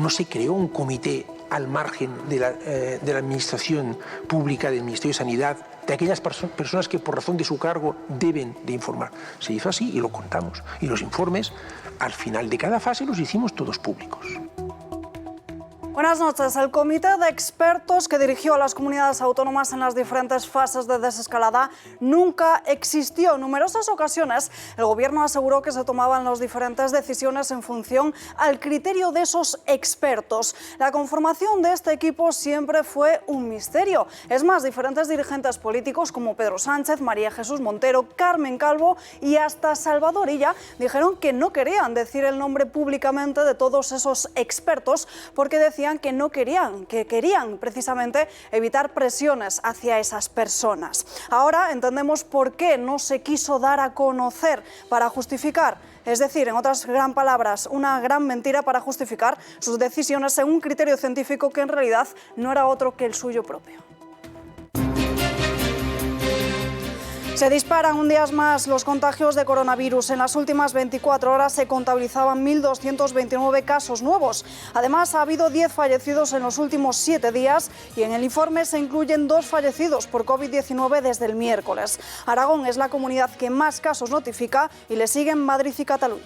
no se creó un comité al margen de la administración pública, del Ministerio de Sanidad, de aquellas personas que por razón de su cargo deben de informar. Se hizo así y lo contamos. Y los informes, al final de cada fase, los hicimos todos públicos. Buenas noches. El comité de expertos que dirigió a las comunidades autónomas en las diferentes fases de desescalada nunca existió. En numerosas ocasiones el Gobierno aseguró que se tomaban las diferentes decisiones en función al criterio de esos expertos. La conformación de este equipo siempre fue un misterio. Es más, diferentes dirigentes políticos como Pedro Sánchez, María Jesús Montero, Carmen Calvo y hasta Salvador Illa dijeron que no querían decir el nombre públicamente de todos esos expertos porque decían que querían precisamente evitar presiones hacia esas personas. Ahora entendemos por qué no se quiso dar a conocer para justificar, es decir, en otras gran palabras, una gran mentira para justificar sus decisiones según un criterio científico que en realidad no era otro que el suyo propio. Se disparan un día más los contagios de coronavirus. En las últimas 24 horas se contabilizaban 1.229 casos nuevos. Además, ha habido 10 fallecidos en los últimos 7 días y en el informe se incluyen 2 fallecidos por COVID-19 desde el miércoles. Aragón es la comunidad que más casos notifica y le siguen Madrid y Cataluña.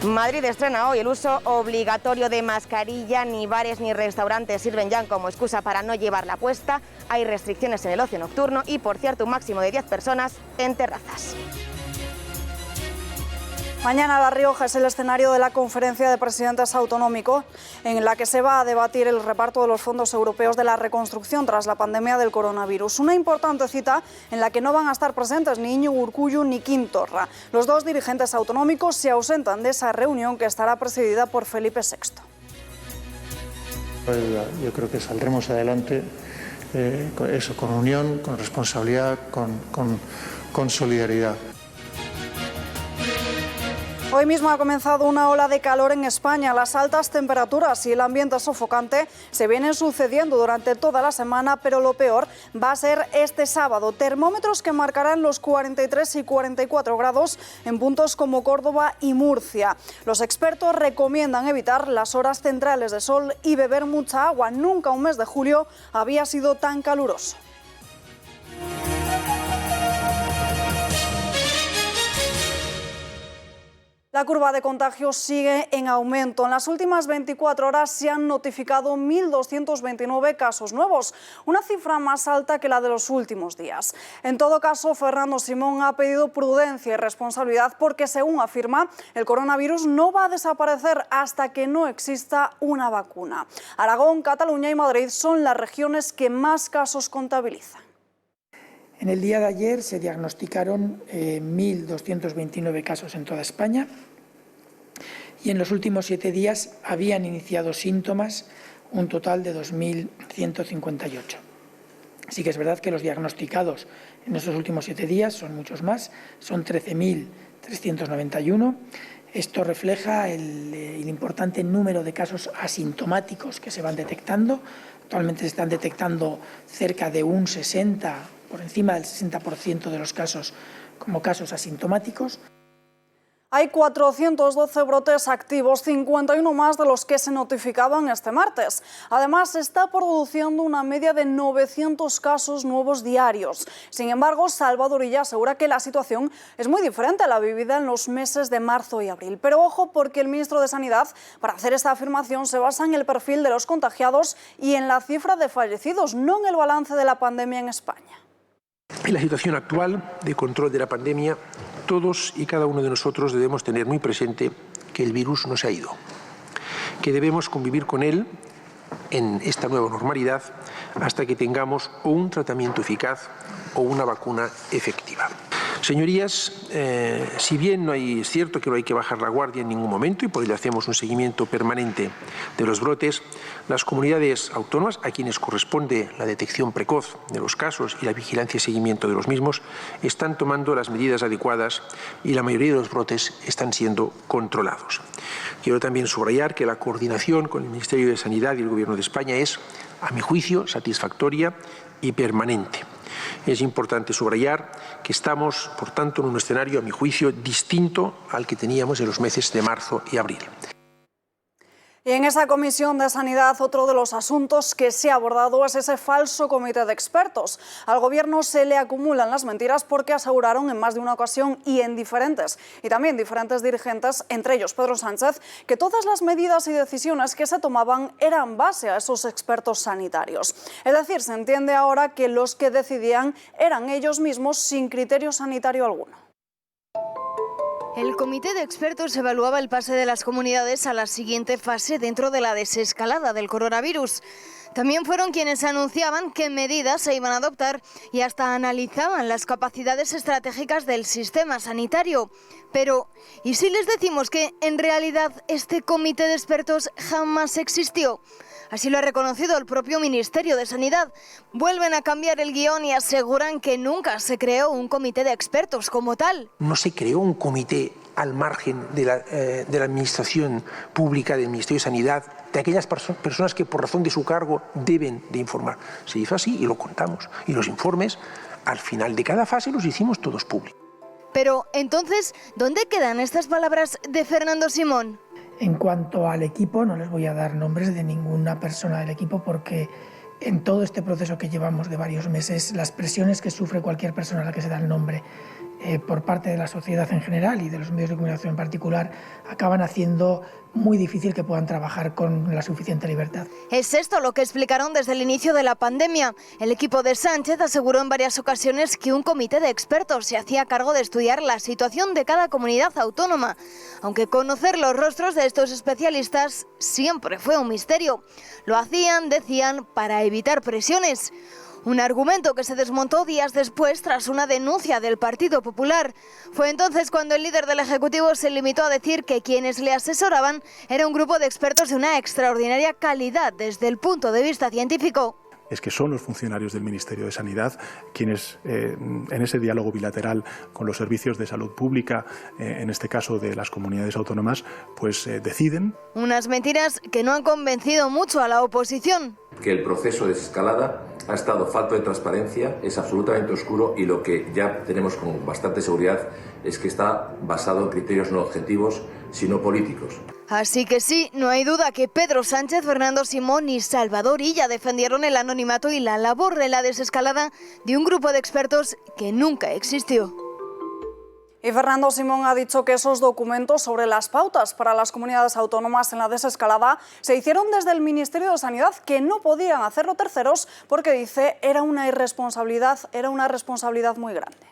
Madrid estrena hoy el uso obligatorio de mascarilla. Ni bares ni restaurantes sirven ya como excusa para no llevarla puesta. Hay restricciones en el ocio nocturno y, por cierto, un máximo de 10 personas en terrazas. Mañana La Rioja es el escenario de la conferencia de presidentes autonómico en la que se va a debatir el reparto de los fondos europeos de la reconstrucción tras la pandemia del coronavirus. Una importante cita en la que no van a estar presentes ni Íñigo Urkullu ni Quim Torra. Los dos dirigentes autonómicos se ausentan de esa reunión que estará presidida por Felipe VI. Yo creo que saldremos adelante con unión, con responsabilidad, con solidaridad. Hoy mismo ha comenzado una ola de calor en España. Las altas temperaturas y el ambiente sofocante se vienen sucediendo durante toda la semana, pero lo peor va a ser este sábado. Termómetros que marcarán los 43 y 44 grados en puntos como Córdoba y Murcia. Los expertos recomiendan evitar las horas centrales de sol y beber mucha agua. Nunca un mes de julio había sido tan caluroso. La curva de contagios sigue en aumento. En las últimas 24 horas se han notificado 1.229 casos nuevos, una cifra más alta que la de los últimos días. En todo caso, Fernando Simón ha pedido prudencia y responsabilidad porque, según afirma, el coronavirus no va a desaparecer hasta que no exista una vacuna. Aragón, Cataluña y Madrid son las regiones que más casos contabilizan. En el día de ayer se diagnosticaron 1.229 casos en toda España y en los últimos 7 días habían iniciado síntomas un total de 2.158. Sí que es verdad que los diagnosticados en estos últimos 7 días son muchos más, son 13.391. Esto refleja el importante número de casos asintomáticos que se van detectando. Actualmente se están detectando cerca de un 60%, por encima del 60% de los casos como casos asintomáticos. Hay 412 brotes activos, 51 más de los que se notificaban este martes. Además, se está produciendo una media de 900 casos nuevos diarios. Sin embargo, Salvador Illa asegura que la situación es muy diferente a la vivida en los meses de marzo y abril. Pero ojo, porque el ministro de Sanidad, para hacer esta afirmación, se basa en el perfil de los contagiados y en la cifra de fallecidos, no en el balance de la pandemia en España. En la situación actual de control de la pandemia, todos y cada uno de nosotros debemos tener muy presente que el virus no se ha ido, que debemos convivir con él en esta nueva normalidad hasta que tengamos o un tratamiento eficaz o una vacuna efectiva. Señorías, si bien es cierto que no hay que bajar la guardia en ningún momento y por ello hacemos un seguimiento permanente de los brotes, las comunidades autónomas, a quienes corresponde la detección precoz de los casos y la vigilancia y seguimiento de los mismos, están tomando las medidas adecuadas y la mayoría de los brotes están siendo controlados. Quiero también subrayar que la coordinación con el Ministerio de Sanidad y el Gobierno de España es, a mi juicio, satisfactoria y permanente. Es importante subrayar que estamos, por tanto, en un escenario, a mi juicio, distinto al que teníamos en los meses de marzo y abril. Y en esa Comisión de Sanidad, otro de los asuntos que se ha abordado es ese falso comité de expertos. Al Gobierno se le acumulan las mentiras porque aseguraron en más de una ocasión y también diferentes dirigentes, entre ellos Pedro Sánchez, que todas las medidas y decisiones que se tomaban eran base a esos expertos sanitarios. Es decir, se entiende ahora que los que decidían eran ellos mismos sin criterio sanitario alguno. El comité de expertos evaluaba el pase de las comunidades a la siguiente fase dentro de la desescalada del coronavirus. También fueron quienes anunciaban qué medidas se iban a adoptar y hasta analizaban las capacidades estratégicas del sistema sanitario. Pero, ¿y si les decimos que en realidad este comité de expertos jamás existió? Así lo ha reconocido el propio Ministerio de Sanidad. Vuelven a cambiar el guión y aseguran que nunca se creó un comité de expertos como tal. No se creó un comité al margen de la administración pública, del Ministerio de Sanidad, de aquellas personas que por razón de su cargo deben de informar. Se hizo así y lo contamos. Y los informes, al final de cada fase, los hicimos todos públicos. Pero, entonces, ¿dónde quedan estas palabras de Fernando Simón? En cuanto al equipo, no les voy a dar nombres de ninguna persona del equipo porque en todo este proceso que llevamos de varios meses, las presiones que sufre cualquier persona a la que se da el nombre por parte de la sociedad en general y de los medios de comunicación en particular, acaban haciendo muy difícil que puedan trabajar con la suficiente libertad. Es esto lo que explicaron desde el inicio de la pandemia. El equipo de Sánchez aseguró en varias ocasiones que un comité de expertos se hacía cargo de estudiar la situación de cada comunidad autónoma, aunque conocer los rostros de estos especialistas siempre fue un misterio. Lo hacían, decían, para evitar presiones. Un argumento que se desmontó días después tras una denuncia del Partido Popular. Fue entonces cuando el líder del Ejecutivo se limitó a decir que quienes le asesoraban era un grupo de expertos de una extraordinaria calidad desde el punto de vista científico. Es que son los funcionarios del Ministerio de Sanidad quienes en ese diálogo bilateral con los servicios de salud pública, en este caso de las comunidades autónomas, pues deciden. Unas mentiras que no han convencido mucho a la oposición. Que el proceso de desescalada ha estado falto de transparencia, es absolutamente oscuro y lo que ya tenemos con bastante seguridad es que está basado en criterios no objetivos, sino políticos. Así que sí, no hay duda que Pedro Sánchez, Fernando Simón y Salvador Illa defendieron el anonimato y la labor de la desescalada de un grupo de expertos que nunca existió. Y Fernando Simón ha dicho que esos documentos sobre las pautas para las comunidades autónomas en la desescalada se hicieron desde el Ministerio de Sanidad, que no podían hacerlo terceros porque, dice, era una responsabilidad muy grande.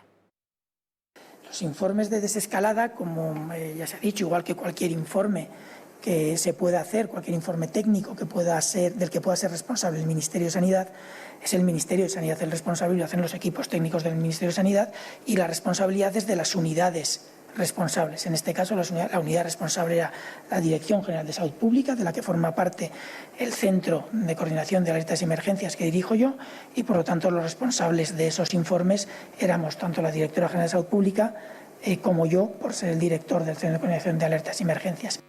Los informes de desescalada, como ya se ha dicho, igual que cualquier informe que se pueda hacer, cualquier informe técnico que del que pueda ser responsable el Ministerio de Sanidad, es el Ministerio de Sanidad el responsable, lo hacen los equipos técnicos del Ministerio de Sanidad y la responsabilidad es de las unidades responsables. En este caso, la unidad responsable era la Dirección General de Salud Pública, de la que forma parte el Centro de Coordinación de Alertas y Emergencias que dirijo yo, y por lo tanto los responsables de esos informes éramos tanto la Directora General de Salud Pública como yo, por ser el director del Centro de Coordinación de Alertas y Emergencias.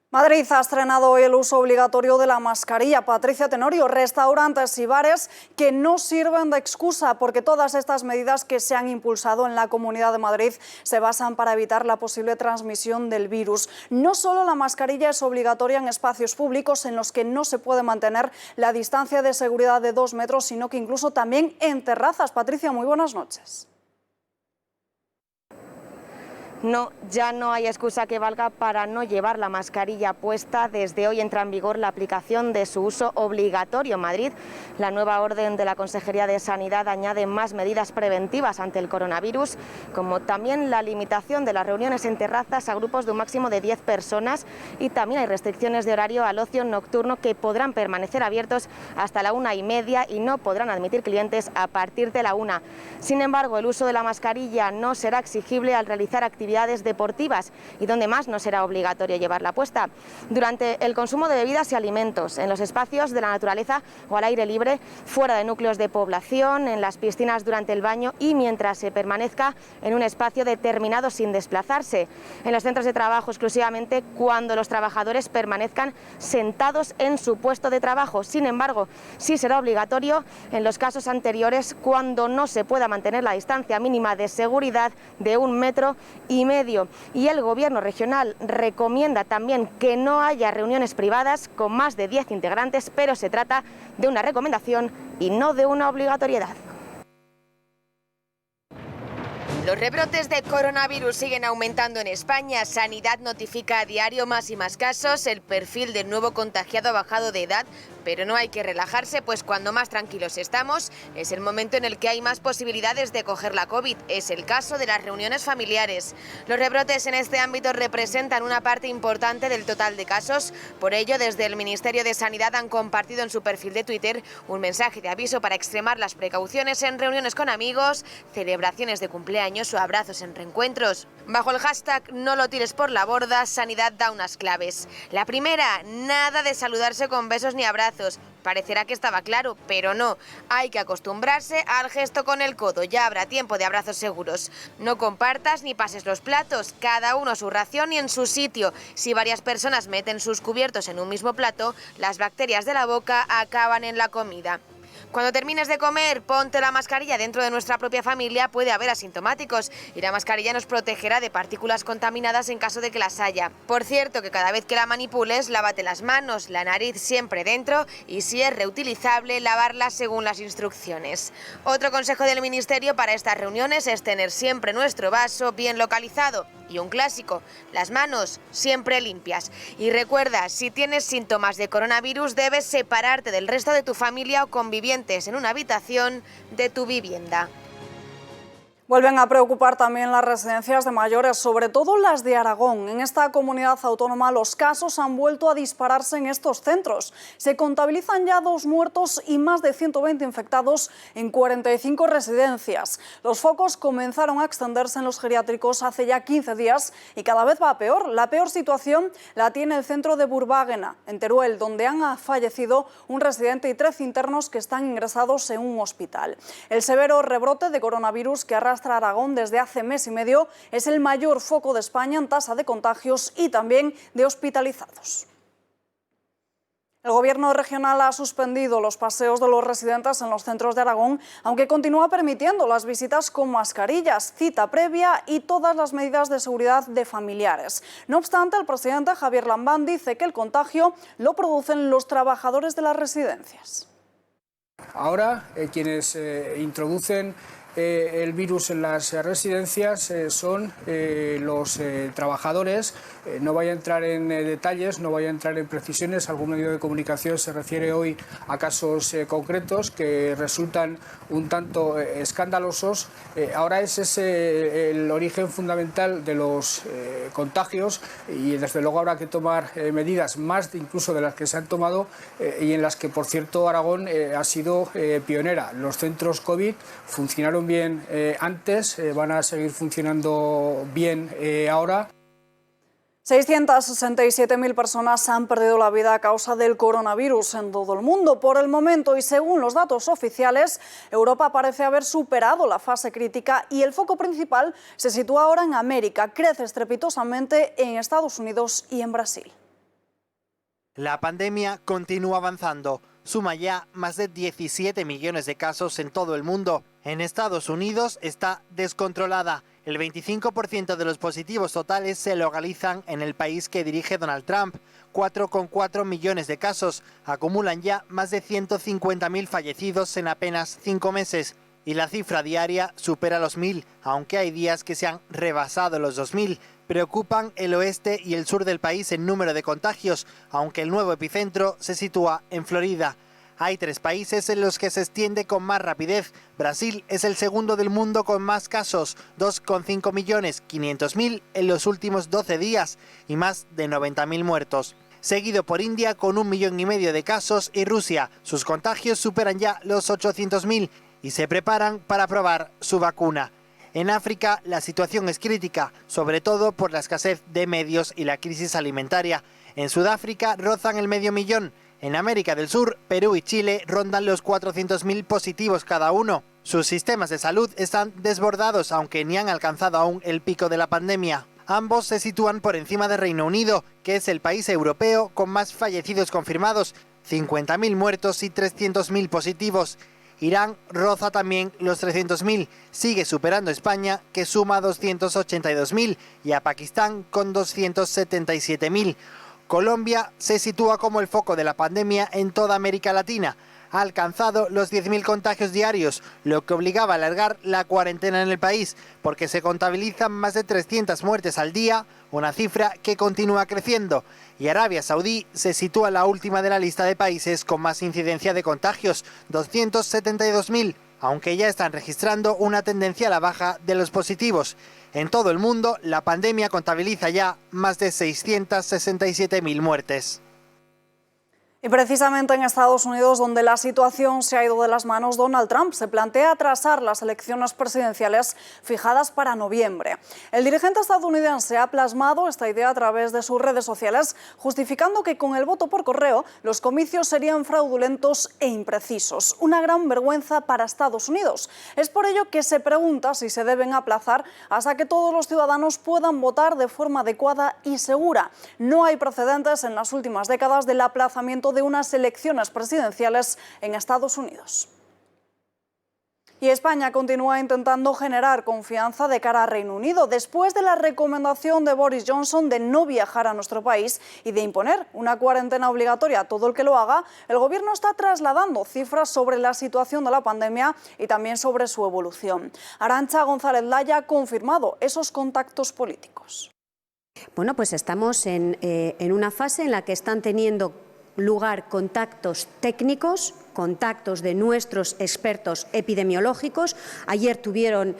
Madrid ha estrenado hoy el uso obligatorio de la mascarilla. Patricia Tenorio, restaurantes y bares que no sirven de excusa porque todas estas medidas que se han impulsado en la Comunidad de Madrid se basan para evitar la posible transmisión del virus. No solo la mascarilla es obligatoria en espacios públicos en los que no se puede mantener la distancia de seguridad de 2 metros, sino que incluso también en terrazas. Patricia, muy buenas noches. No, ya no hay excusa que valga para no llevar la mascarilla puesta. Desde hoy entra en vigor la aplicación de su uso obligatorio en Madrid. La nueva orden de la Consejería de Sanidad añade más medidas preventivas ante el coronavirus, como también la limitación de las reuniones en terrazas a grupos de un máximo de 10 personas y también hay restricciones de horario al ocio nocturno que podrán permanecer abiertos hasta la 1:30 y no podrán admitir clientes a partir de la 1. Sin embargo, el uso de la mascarilla no será exigible al realizar actividades deportivas y donde más no será obligatorio llevarla puesta. Durante el consumo de bebidas y alimentos, en los espacios de la naturaleza o al aire libre, fuera de núcleos de población, en las piscinas durante el baño y mientras se permanezca en un espacio determinado sin desplazarse. En los centros de trabajo exclusivamente cuando los trabajadores permanezcan sentados en su puesto de trabajo. Sin embargo, sí será obligatorio en los casos anteriores cuando no se pueda mantener la distancia mínima de seguridad de 1 metro y Y el Gobierno regional recomienda también que no haya reuniones privadas con más de 10 integrantes, pero se trata de una recomendación y no de una obligatoriedad. Los rebrotes de coronavirus siguen aumentando en España. Sanidad notifica a diario más y más casos. El perfil del nuevo contagiado ha bajado de edad, pero no hay que relajarse, pues cuando más tranquilos estamos es el momento en el que hay más posibilidades de coger la COVID. Es el caso de las reuniones familiares. Los rebrotes en este ámbito representan una parte importante del total de casos. Por ello, desde el Ministerio de Sanidad han compartido en su perfil de Twitter un mensaje de aviso para extremar las precauciones en reuniones con amigos, celebraciones de cumpleaños o abrazos en reencuentros. Bajo el hashtag No lo tires por la borda, Sanidad da unas claves. La primera, nada de saludarse con besos ni abrazos. Parecerá que estaba claro, pero no. Hay que acostumbrarse al gesto con el codo. Ya habrá tiempo de abrazos seguros. No compartas ni pases los platos. Cada uno a su ración y en su sitio. Si varias personas meten sus cubiertos en un mismo plato, las bacterias de la boca acaban en la comida. Cuando termines de comer, ponte la mascarilla. Dentro de nuestra propia familia puede haber asintomáticos y la mascarilla nos protegerá de partículas contaminadas en caso de que las haya. Por cierto, que cada vez que la manipules, lávate las manos, la nariz siempre dentro y si es reutilizable, lavarla según las instrucciones. Otro consejo del Ministerio para estas reuniones es tener siempre nuestro vaso bien localizado. Y un clásico, las manos siempre limpias. Y recuerda, si tienes síntomas de coronavirus, debes separarte del resto de tu familia o convivientes en una habitación de tu vivienda. Vuelven a preocupar también las residencias de mayores, sobre todo las de Aragón. En esta comunidad autónoma los casos han vuelto a dispararse en estos centros. Se contabilizan ya 2 muertos y más de 120 infectados en 45 residencias. Los focos comenzaron a extenderse en los geriátricos hace ya 15 días y cada vez va a peor. La peor situación la tiene el centro de Burbáguena, en Teruel, donde han fallecido un residente y 13 internos que están ingresados en un hospital. El severo rebrote de coronavirus que arrastra Aragón desde hace mes y medio es el mayor foco de España en tasa de contagios y también de hospitalizados. El Gobierno regional ha suspendido los paseos de los residentes en los centros de Aragón, aunque continúa permitiendo las visitas con mascarillas, cita previa y todas las medidas de seguridad de familiares. No obstante, el presidente Javier Lambán dice que el contagio lo producen los trabajadores de las residencias. Ahora, quienes introducen el virus en las residencias son los trabajadores. No voy a entrar en detalles, no voy a entrar en precisiones. Algún medio de comunicación se refiere hoy a casos concretos que resultan un tanto escandalosos. Ahora ese es el origen fundamental de los contagios y desde luego habrá que tomar medidas más incluso de las que se han tomado y en las que, por cierto, Aragón ha sido pionera. Los centros COVID funcionaron bien antes, van a seguir funcionando bien ahora. 667.000 personas han perdido la vida a causa del coronavirus en todo el mundo. Por el momento y según los datos oficiales, Europa parece haber superado la fase crítica y el foco principal se sitúa ahora en América. Crece estrepitosamente en Estados Unidos y en Brasil. La pandemia continúa avanzando. Suma ya más de 17 millones de casos en todo el mundo. En Estados Unidos está descontrolada. El 25% de los positivos totales se localizan en el país que dirige Donald Trump. 4,4 millones de casos. Acumulan ya más de 150.000 fallecidos en apenas 5 meses. Y la cifra diaria supera los 1.000, aunque hay días que se han rebasado los 2.000. Preocupan el oeste y el sur del país en número de contagios, aunque el nuevo epicentro se sitúa en Florida. Hay 3 países en los que se extiende con más rapidez. Brasil es el segundo del mundo con más casos, 2,5.500.000 en los últimos 12 días y más de 90.000 muertos. Seguido por India con 1,5 millones de casos y Rusia. Sus contagios superan ya los 800.000 y se preparan para probar su vacuna. En África la situación es crítica, sobre todo por la escasez de medios y la crisis alimentaria. En Sudáfrica rozan el 500.000. En América del Sur, Perú y Chile rondan los 400.000 positivos cada uno. Sus sistemas de salud están desbordados, aunque ni han alcanzado aún el pico de la pandemia. Ambos se sitúan por encima de Reino Unido, que es el país europeo con más fallecidos confirmados, 50.000 muertos y 300.000 positivos. Irán roza también los 300.000, sigue superando a España, que suma 282.000, y a Pakistán con 277.000. Colombia se sitúa como el foco de la pandemia en toda América Latina. Ha alcanzado los 10.000 contagios diarios, lo que obligaba a alargar la cuarentena en el país, porque se contabilizan más de 300 muertes al día, una cifra que continúa creciendo. Y Arabia Saudí se sitúa en la última de la lista de países con más incidencia de contagios, 272.000, aunque ya están registrando una tendencia a la baja de los positivos. En todo el mundo, la pandemia contabiliza ya más de 667.000 muertes. Y precisamente en Estados Unidos, donde la situación se ha ido de las manos, Donald Trump se plantea atrasar las elecciones presidenciales fijadas para noviembre. El dirigente estadounidense ha plasmado esta idea a través de sus redes sociales, justificando que con el voto por correo los comicios serían fraudulentos e imprecisos. Una gran vergüenza para Estados Unidos. Es por ello que se pregunta si se deben aplazar hasta que todos los ciudadanos puedan votar de forma adecuada y segura. No hay precedentes en las últimas décadas del aplazamiento de unas elecciones presidenciales en Estados Unidos. Y España continúa intentando generar confianza de cara a Reino Unido después de la recomendación de Boris Johnson de no viajar a nuestro país y de imponer una cuarentena obligatoria a todo el que lo haga. El Gobierno está trasladando cifras sobre la situación de la pandemia y también sobre su evolución. Arantxa González Laya ha confirmado esos contactos políticos. Bueno, pues estamos en una fase en la que están teniendo lugar contactos técnicos, contactos de nuestros expertos epidemiológicos. Ayer tuvieron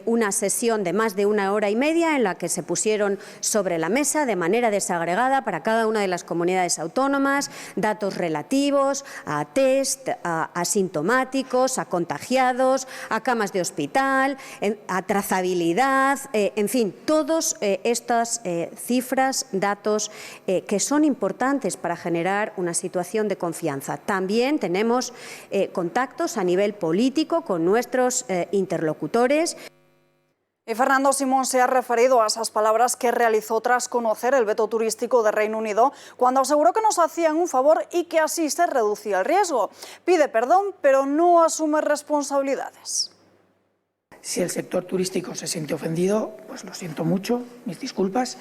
una sesión de más de 1 hora y media en la que se pusieron sobre la mesa de manera desagregada para cada una de las comunidades autónomas datos relativos a test, a asintomáticos, a contagiados, a camas de hospital, a trazabilidad, en fin, todas estas cifras, datos que son importantes para generar una situación de confianza. También tenemos contactos a nivel político con nuestros interlocutores. Y Fernando Simón se ha referido a esas palabras que realizó tras conocer el veto turístico de Reino Unido, cuando aseguró que nos hacían un favor y que así se reducía el riesgo. Pide perdón, pero no asume responsabilidades. Si el sector turístico se siente ofendido, pues lo siento mucho, mis disculpas.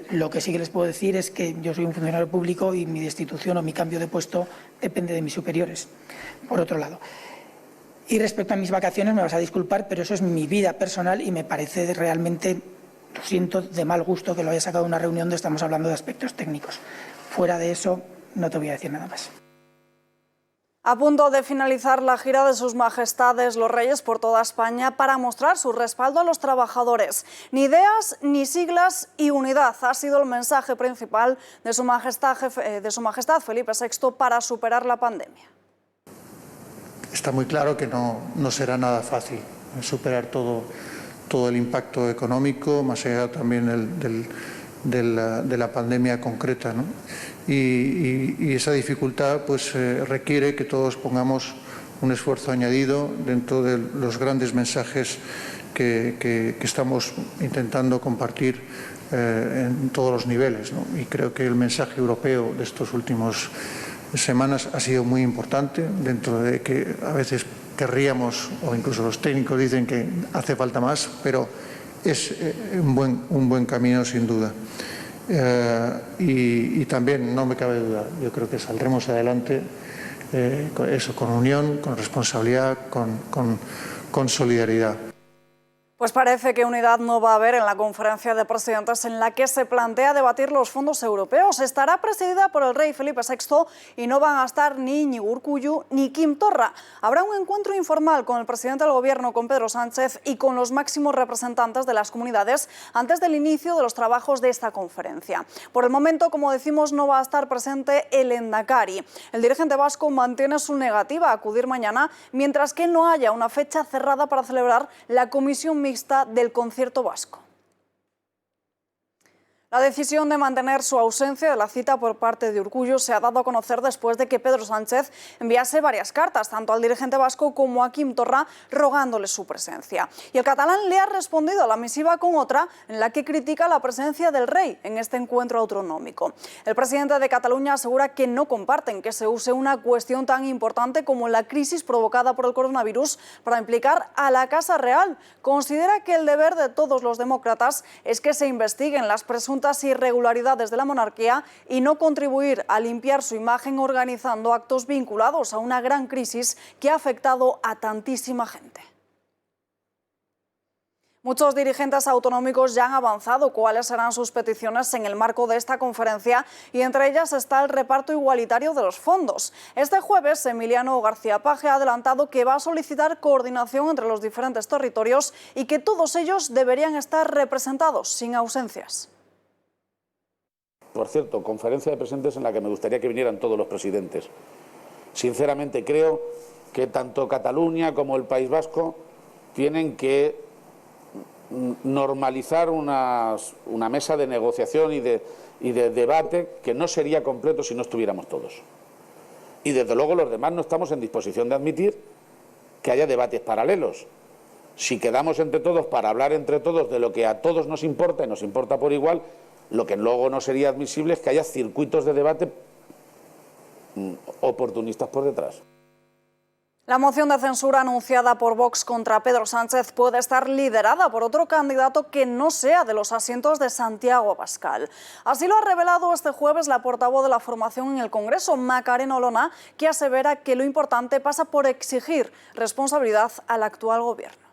Lo que sí que les puedo decir es que yo soy un funcionario público y mi destitución o mi cambio de puesto depende de mis superiores, por otro lado. Y respecto a mis vacaciones, me vas a disculpar, pero eso es mi vida personal y me parece realmente, lo siento, de mal gusto que lo haya sacado de una reunión donde estamos hablando de aspectos técnicos. Fuera de eso, no te voy a decir nada más. A punto de finalizar la gira de sus majestades los reyes por toda España para mostrar su respaldo a los trabajadores. Ni ideas, ni siglas y unidad ha sido el mensaje principal de su majestad Felipe VI para superar la pandemia. Está muy claro que no será nada fácil superar todo el impacto económico, más allá también de la pandemia concreta, ¿no? Y esa dificultad pues requiere que todos pongamos un esfuerzo añadido dentro de los grandes mensajes que estamos intentando compartir en todos los niveles, ¿no? Y creo que el mensaje europeo de estos últimos semanas ha sido muy importante, dentro de que a veces querríamos, o incluso los técnicos dicen que hace falta más, pero es un buen camino sin duda. Y también no me cabe duda, yo creo que saldremos adelante con unión, con responsabilidad, con solidaridad. Pues parece que unidad no va a haber en la conferencia de presidentes en la que se plantea debatir los fondos europeos. Estará presidida por el rey Felipe VI y no van a estar ni Íñigo Urkullu ni Quim Torra. Habrá un encuentro informal con el presidente del Gobierno, con Pedro Sánchez, y con los máximos representantes de las comunidades antes del inicio de los trabajos de esta conferencia. Por el momento, como decimos, no va a estar presente el Lehendakari. El dirigente vasco mantiene su negativa a acudir mañana, mientras que no haya una fecha cerrada para celebrar la comisión mixta del concierto vasco. La decisión de mantener su ausencia de la cita por parte de Urkullu se ha dado a conocer después de que Pedro Sánchez enviase varias cartas, tanto al dirigente vasco como a Quim Torra, rogándole su presencia. Y el catalán le ha respondido a la misiva con otra, en la que critica la presencia del rey en este encuentro autonómico. El presidente de Cataluña asegura que no comparten que se use una cuestión tan importante como la crisis provocada por el coronavirus para implicar a la Casa Real. Considera que el deber de todos los demócratas es que se investiguen las presuntas irregularidades de la monarquía y no contribuir a limpiar su imagen organizando actos vinculados a una gran crisis que ha afectado a tantísima gente. Muchos dirigentes autonómicos ya han avanzado cuáles serán sus peticiones en el marco de esta conferencia y entre ellas está el reparto igualitario de los fondos. Este jueves, Emiliano García Paje ha adelantado que va a solicitar coordinación entre los diferentes territorios y que todos ellos deberían estar representados, sin ausencias. Por cierto, conferencia de presidentes en la que me gustaría que vinieran todos los presidentes. Sinceramente creo que tanto Cataluña como el País Vasco tienen que normalizar una mesa de negociación y de debate que no sería completo si no estuviéramos todos. Y desde luego los demás no estamos en disposición de admitir que haya debates paralelos. Si quedamos entre todos para hablar entre todos de lo que a todos nos importa y nos importa por igual, lo que luego no sería admisible es que haya circuitos de debate oportunistas por detrás. La moción de censura anunciada por Vox contra Pedro Sánchez puede estar liderada por otro candidato que no sea de los asientos de Santiago Abascal. Así lo ha revelado este jueves la portavoz de la formación en el Congreso, Macarena Olona, que asevera que lo importante pasa por exigir responsabilidad al actual gobierno.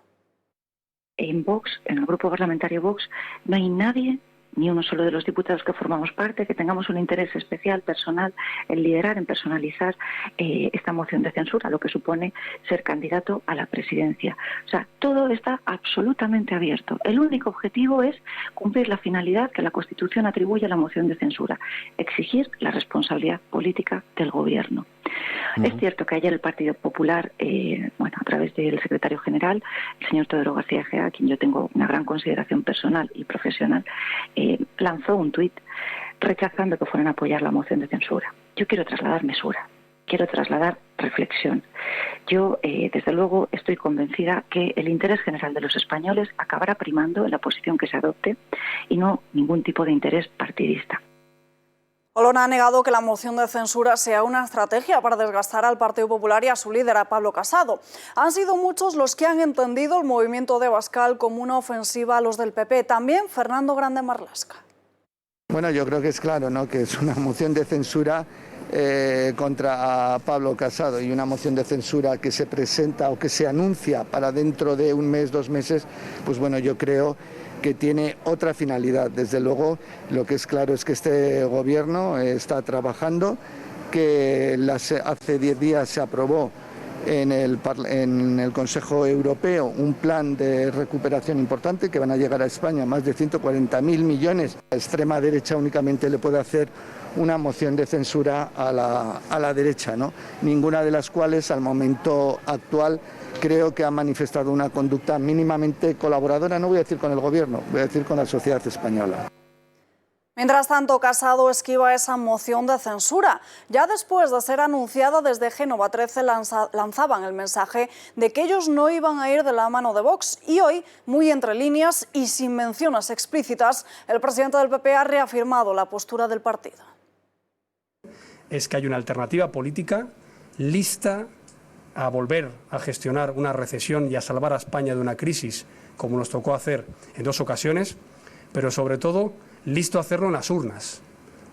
En Vox, en el grupo parlamentario Vox, no hay nadie, ni uno solo de los diputados que formamos parte, que tengamos un interés especial, personal, en liderar, en personalizar esta moción de censura, lo que supone ser candidato a la presidencia. O sea, todo está absolutamente abierto. El único objetivo es cumplir la finalidad que la Constitución atribuye a la moción de censura, exigir la responsabilidad política del gobierno. Es cierto que ayer el Partido Popular, a través del secretario general, el señor Teodoro García Egea, a quien yo tengo una gran consideración personal y profesional, lanzó un tuit rechazando que fueran a apoyar la moción de censura. Yo quiero trasladar mesura, quiero trasladar reflexión. Yo, desde luego, estoy convencida que el interés general de los españoles acabará primando en la posición que se adopte y no ningún tipo de interés partidista. Olona ha negado que la moción de censura sea una estrategia para desgastar al Partido Popular y a su líder, a Pablo Casado. Han sido muchos los que han entendido el movimiento de Abascal como una ofensiva a los del PP. También Fernando Grande Marlaska. Bueno, yo creo que es claro, ¿no?, que es una moción de censura contra Pablo Casado y una moción de censura que se presenta o que se anuncia para dentro de un mes, 2 meses, pues bueno, yo creo que tiene otra finalidad. Desde luego, lo que es claro es que este gobierno está trabajando, que hace 10 días se aprobó en el Consejo Europeo un plan de recuperación importante que van a llegar a España más de 140.000 millones. La extrema derecha únicamente le puede hacer una moción de censura a la derecha, ¿no? Ninguna de las cuales al momento actual creo que ha manifestado una conducta mínimamente colaboradora, no voy a decir con el gobierno, voy a decir con la sociedad española. Mientras tanto, Casado esquiva esa moción de censura. Ya después de ser anunciada desde Génova 13 lanzaban el mensaje de que ellos no iban a ir de la mano de Vox y hoy, muy entre líneas y sin menciones explícitas, el presidente del PP ha reafirmado la postura del partido. Es que hay una alternativa política lista a volver a gestionar una recesión y a salvar a España de una crisis, como nos tocó hacer en 2 ocasiones, pero sobre todo listo a hacerlo en las urnas.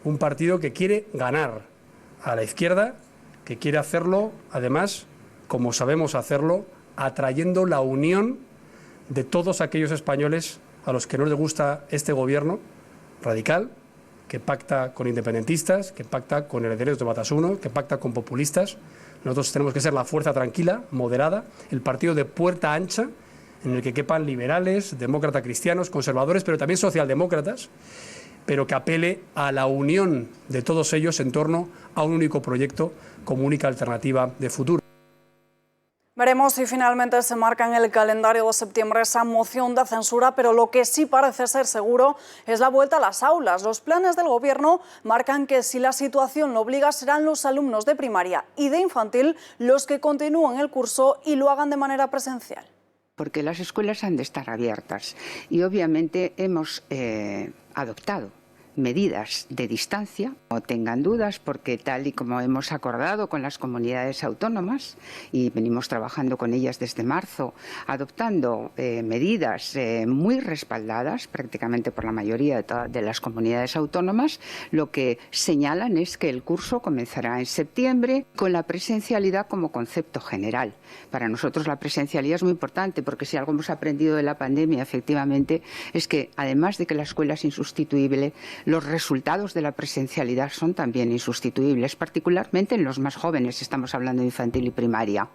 Un partido que quiere ganar a la izquierda, que quiere hacerlo, además, como sabemos hacerlo, atrayendo la unión de todos aquellos españoles a los que no les gusta este gobierno radical, que pacta con independentistas, que pacta con herederos de Batasuna, que pacta con populistas. Nosotros tenemos que ser la fuerza tranquila, moderada, el partido de puerta ancha, en el que quepan liberales, demócratas cristianos, conservadores, pero también socialdemócratas, pero que apele a la unión de todos ellos en torno a un único proyecto como única alternativa de futuro. Veremos si finalmente se marca en el calendario de septiembre esa moción de censura, pero lo que sí parece ser seguro es la vuelta a las aulas. Los planes del Gobierno marcan que si la situación lo obliga serán los alumnos de primaria y de infantil los que continúen el curso y lo hagan de manera presencial. Porque las escuelas han de estar abiertas y obviamente hemos adoptado medidas de distancia. No tengan dudas, porque tal y como hemos acordado con las comunidades autónomas y venimos trabajando con ellas desde marzo, adoptando medidas muy respaldadas prácticamente por la mayoría de las comunidades autónomas, lo que señalan es que el curso comenzará en septiembre con la presencialidad como concepto general. Para nosotros la presencialidad es muy importante, porque si algo hemos aprendido de la pandemia efectivamente es que además de que la escuela es insustituible, los resultados de la presencialidad son también insustituibles, particularmente en los más jóvenes, estamos hablando de infantil y primaria.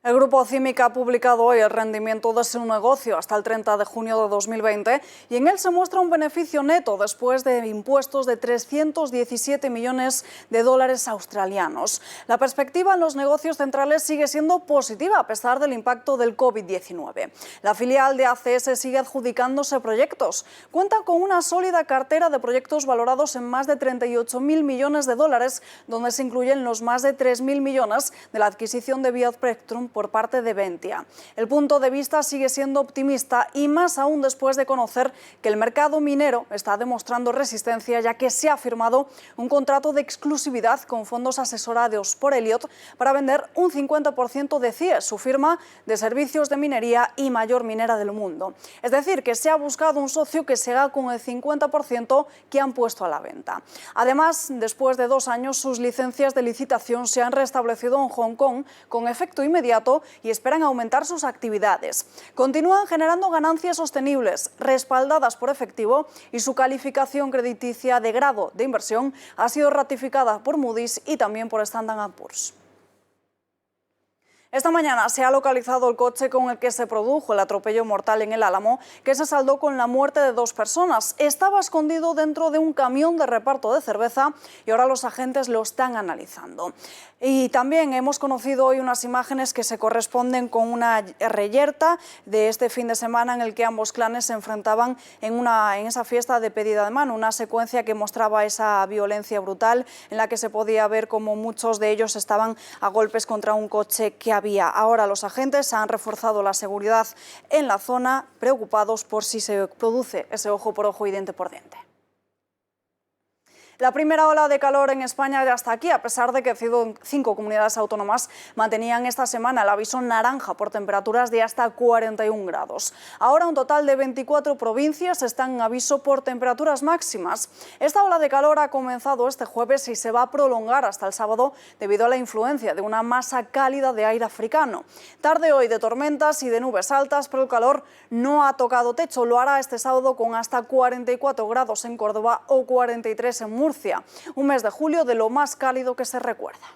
El Grupo CIMIC ha publicado hoy el rendimiento de su negocio hasta el 30 de junio de 2020 y en él se muestra un beneficio neto después de impuestos de 317 millones de dólares australianos. La perspectiva en los negocios centrales sigue siendo positiva a pesar del impacto del COVID-19. La filial de ACS sigue adjudicándose proyectos. Cuenta con una sólida cartera de proyectos valorados en más de 38.000 millones de dólares, donde se incluyen los más de 3.000 millones de la adquisición de Biospectrum por parte de Ventia. El punto de vista sigue siendo optimista y más aún después de conocer que el mercado minero está demostrando resistencia, ya que se ha firmado un contrato de exclusividad con fondos asesorados por Elliott para vender un 50% de CIES, su firma de servicios de minería y mayor minera del mundo. Es decir, que se ha buscado un socio que se haga con el 50% que han puesto a la venta. Además, después de 2 años, sus licencias de licitación se han restablecido en Hong Kong con efecto inmediato y esperan aumentar sus actividades. Continúan generando ganancias sostenibles, respaldadas por efectivo, y su calificación crediticia de grado de inversión ha sido ratificada por Moody's y también por Standard & Poor's. Esta mañana se ha localizado el coche con el que se produjo el atropello mortal en El Álamo, que se saldó con la muerte de 2 personas. Estaba escondido dentro de un camión de reparto de cerveza y ahora los agentes lo están analizando. Y también hemos conocido hoy unas imágenes que se corresponden con una reyerta de este fin de semana en el que ambos clanes se enfrentaban en esa fiesta de pedida de mano, una secuencia que mostraba esa violencia brutal en la que se podía ver como muchos de ellos estaban a golpes contra un coche que había. Ahora los agentes han reforzado la seguridad en la zona, preocupados por si se produce ese ojo por ojo y diente por diente. La primera ola de calor en España ya está aquí, a pesar de que 5 comunidades autónomas mantenían esta semana el aviso naranja por temperaturas de hasta 41 grados. Ahora un total de 24 provincias están en aviso por temperaturas máximas. Esta ola de calor ha comenzado este jueves y se va a prolongar hasta el sábado debido a la influencia de una masa cálida de aire africano. Tarde hoy de tormentas y de nubes altas, pero el calor no ha tocado techo. Lo hará este sábado con hasta 44 grados en Córdoba o 43 en Murcia. Un mes de julio de lo más cálido que se recuerda.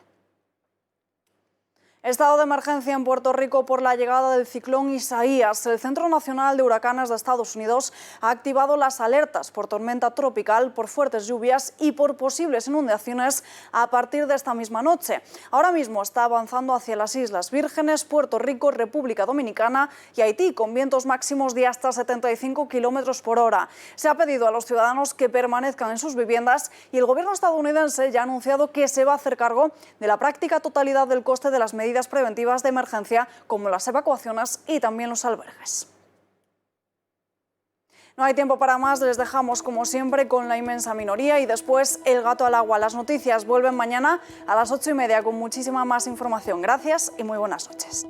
Estado de emergencia en Puerto Rico por la llegada del ciclón Isaías. El Centro Nacional de Huracanes de Estados Unidos ha activado las alertas por tormenta tropical, por fuertes lluvias y por posibles inundaciones a partir de esta misma noche. Ahora mismo está avanzando hacia las Islas Vírgenes, Puerto Rico, República Dominicana y Haití, con vientos máximos de hasta 75 kilómetros por hora. Se ha pedido a los ciudadanos que permanezcan en sus viviendas y el gobierno estadounidense ya ha anunciado que se va a hacer cargo de la práctica totalidad del coste de las medidas preventivas de emergencia, como las evacuaciones y también los albergues. No hay tiempo para más, les dejamos como siempre con la inmensa minoría y después el gato al agua. Las noticias vuelven mañana a las 8:30 con muchísima más información. Gracias y muy buenas noches.